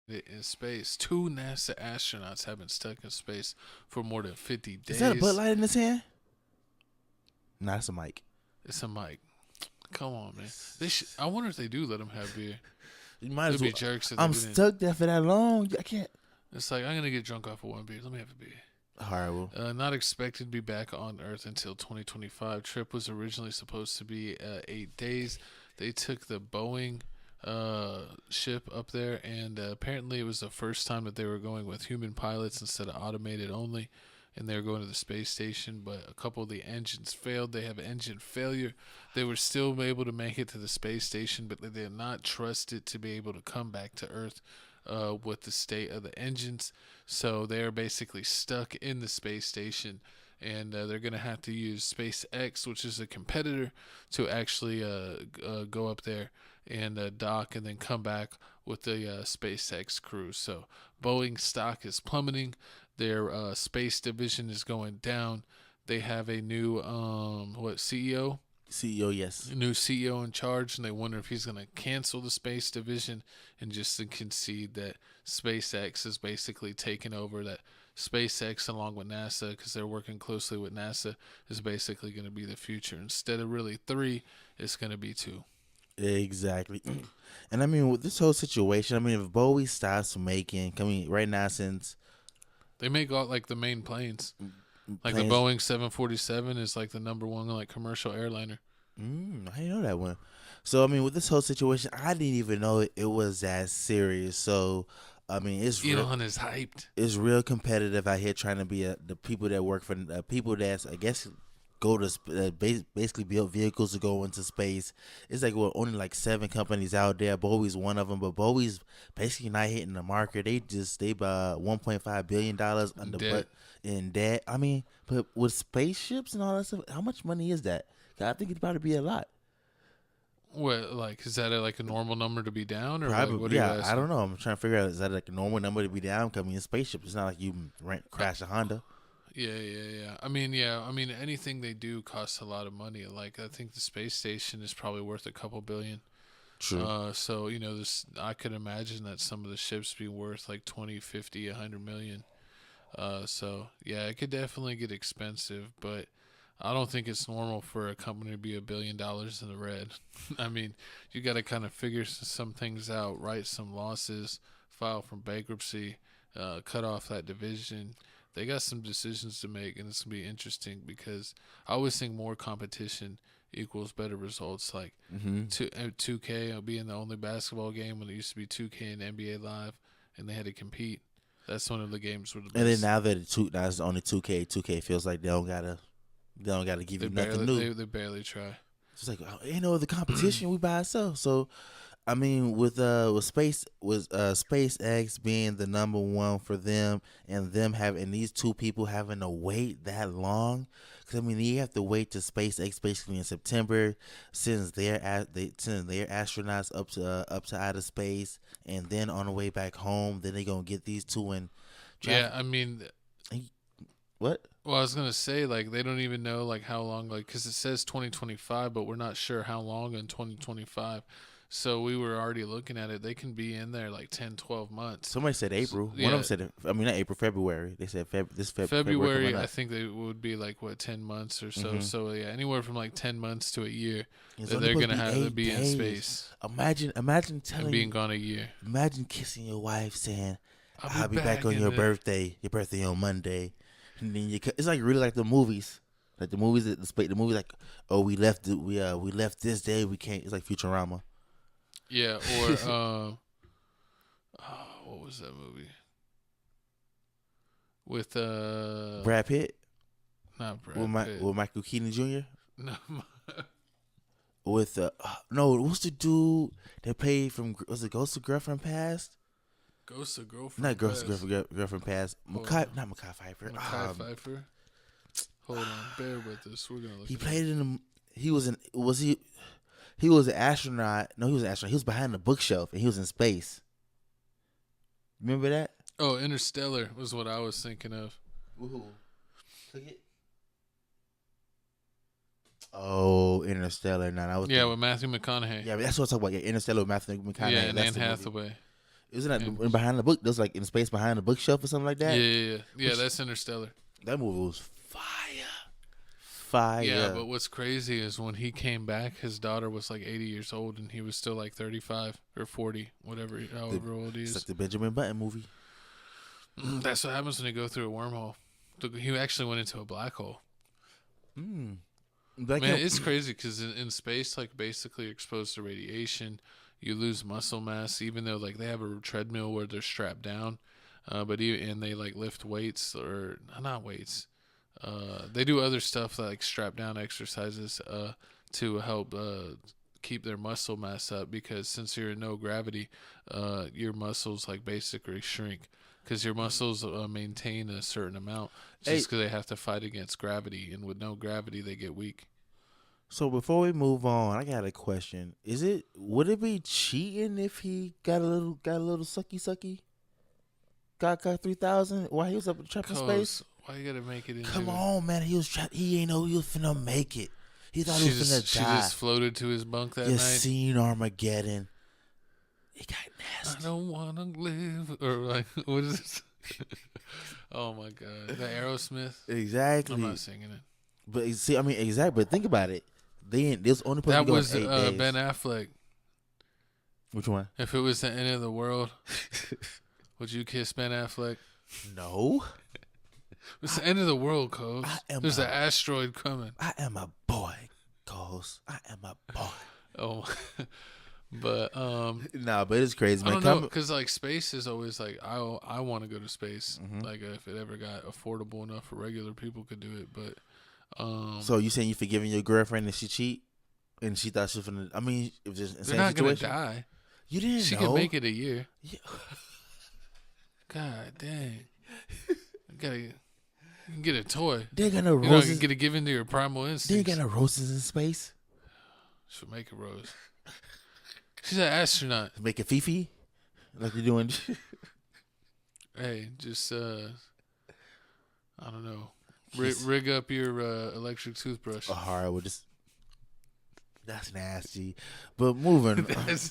in space. Two NASA astronauts have been stuck in space for more than 50 Is that a Bud days. Light in his hand? Nah, that's a mic. It's a mic. Come on, man. I wonder if they do let them have beer. You might They'd as well. be jerks if they I'm didn't. stuck there for that long. I can't. It's like, I'm going to get drunk off of one beer. Let me have a beer. Horrible. Not expected to be back on Earth until 2025. Trip was originally supposed to be 8 days. They took the Boeing ship up there, and apparently it was the first time that they were going with human pilots instead of automated only. And they were going to the space station, but a couple of the engines failed. They have engine failure. They were still able to make it to the space station, but they did not trust it to be able to come back to Earth with the state of the engines. So they're basically stuck in the space station, and they're going to have to use SpaceX, which is a competitor, to actually go up there and dock and then come back with the SpaceX crew. So Boeing stock is plummeting. Their space division is going down. They have a new CEO? CEO, yes. A new CEO in charge, and they wonder if he's going to cancel the space division and just to concede that SpaceX is basically taking over. That SpaceX, along with NASA, because they're working closely with NASA, is basically going to be the future. Instead of really three, it's going to be two. Exactly. And I mean, with this whole situation, I mean, if Bowie stops making, right now, since They make all like the main planes. Like the planes, Boeing 747 is like the number one like commercial airliner. I didn't know that one. So I mean, with this whole situation, I didn't even know it was that serious. So I mean, Elon is hyped. it's real competitive out here trying to be the people that work for people that's I guess go to basically build vehicles to go into space. It's like only like 7 companies out there. Bowie's one of them, but Bowie's basically not hitting the market. They about $1.5 billion under Debt. in debt. I mean, but with spaceships and all that stuff, how much money is that? I think it's about to be a lot. What, like, is that like a normal number to be down, or like, Probably, what are you yeah. I asking? don't know. I'm trying to figure out, is that like a normal number to be down coming in spaceship? It's not like you crash a Honda. Yeah. I mean, anything they do costs a lot of money. Like, I think the space station is probably worth a couple billion. True. So this I could imagine that some of the ships be worth like 20, 50, 100 million. So yeah, it could definitely get expensive, but I don't think it's normal for a company to be $1 billion in the red. I mean, you got to kind of figure some things out, write some losses, file for bankruptcy, cut off that division. They got some decisions to make, and it's gonna be interesting because I always think more competition equals better results. Like Mm-hmm. 2K being the only basketball game when it used to be 2K and NBA Live, and they had to compete. That's one of the games where the And then best. now that now it's only 2K, 2K feels like they don't gotta give They you nothing barely new. they barely try. It's like ain't no other competition. We by ourselves. So I mean, with SpaceX being the number one for them, and them having these two people having to wait that long, because I mean, you have to wait to SpaceX basically in September, they send their astronauts up to outer space, and then on the way back home, then they gonna get these two in. Yeah, I mean, What? well, I was gonna say like they don't even know like how long, like because it says 2025, but we're not sure how long in 2025. So we were already looking at it. They can be in there like 10, 12 months. Somebody said April. One Yeah, of them said, I mean, not April, February. They said February February. coming I up. think they would be like what 10 months or so. Mm-hmm. So yeah, anywhere from like 10 months to a year It's that only they're supposed gonna to be have to 8 be in days. space Imagine and being gone a year. imagine kissing your wife saying, I'll "I'll be be back back on in your birthday on Monday," and then it's like really like the movies, the movies like, oh, we left this day, we can't. It's like Futurama. Yeah, or what was that movie with Brad Pitt not Brad Pitt. with Michael Keaton Jr. No, with no, what's the dude that played from, was it Ghost of Girlfriend Past? Ghost of Girlfriend. Not Ghost Past. of Girlfriend Past. Hold on. Not Mackay Pfeiffer. Mackay Pfeiffer. Hold on, bear with us. We're gonna look. He it played up. in the, he was in was he was an astronaut. No, he was an astronaut. He was behind the bookshelf and he was in space. Remember that? Oh, Interstellar was what I was thinking of. Ooh. Took it. Oh, Interstellar. No, I was Yeah, with Matthew McConaughey. yeah, but that's what I'm talking about. Yeah, Interstellar with Matthew McConaughey. Yeah, and That's Anne the movie. Hathaway. Isn't that behind the book? There's like in space behind the bookshelf or something like that. Yeah. That's Interstellar. That movie was fire. Yeah, but what's crazy is when he came back, his daughter was like 80 years old, and he was still like 35 or 40, however old he is. It's like the Benjamin Button movie. That's what happens when you go through a wormhole. He actually went into a black hole. Man, it's crazy because in space, like basically you're exposed to radiation, you lose muscle mass, even though like they have a treadmill where they're strapped down, and they like lift weights or not weights. They do other stuff like strap down exercises to help keep their muscle mass up, because since you're in no gravity, your muscles like basically shrink because your muscles maintain a certain amount just because they have to fight against gravity, and with no gravity they get weak. So before we move on, I got a question. Would it be cheating if he got a little sucky? Got 3,000 while he was up trapped in space? Why you gotta make it? Come on, man. He was trapped. He ain't know he was finna make it. He thought he was finna die. She just floated to his bunk that night. You seen Armageddon? It got nasty. I don't wanna live, or like what is this? Oh my god, the Aerosmith. Exactly. I'm not singing it. But see, I mean, exactly. But think about it. This only person that was 8 days. Ben Affleck. Which one? If it was the end of the world, would you kiss Ben Affleck? No. It's the end of the world, Coles. There's an asteroid coming. I am a boy, Coles. I am a boy. Oh, but but it's crazy, man. I don't know, because like space is always like I want to go to space. Mm-hmm. Like if it ever got affordable enough for regular people could do it, but. So you saying you forgiving your girlfriend and she cheat, and she thought she was finna? I mean, if just they're not situation, gonna die. You didn't know she can make it a year. Yeah. God dang! You can get a toy. They ain't got no roses. You get it given to your primal instincts. They ain't got no roses in space. She'll make a rose. She's an astronaut. Make a Fifi, like you're doing. Hey, just I don't know. Rig up your electric toothbrush. All right, that's nasty. But moving.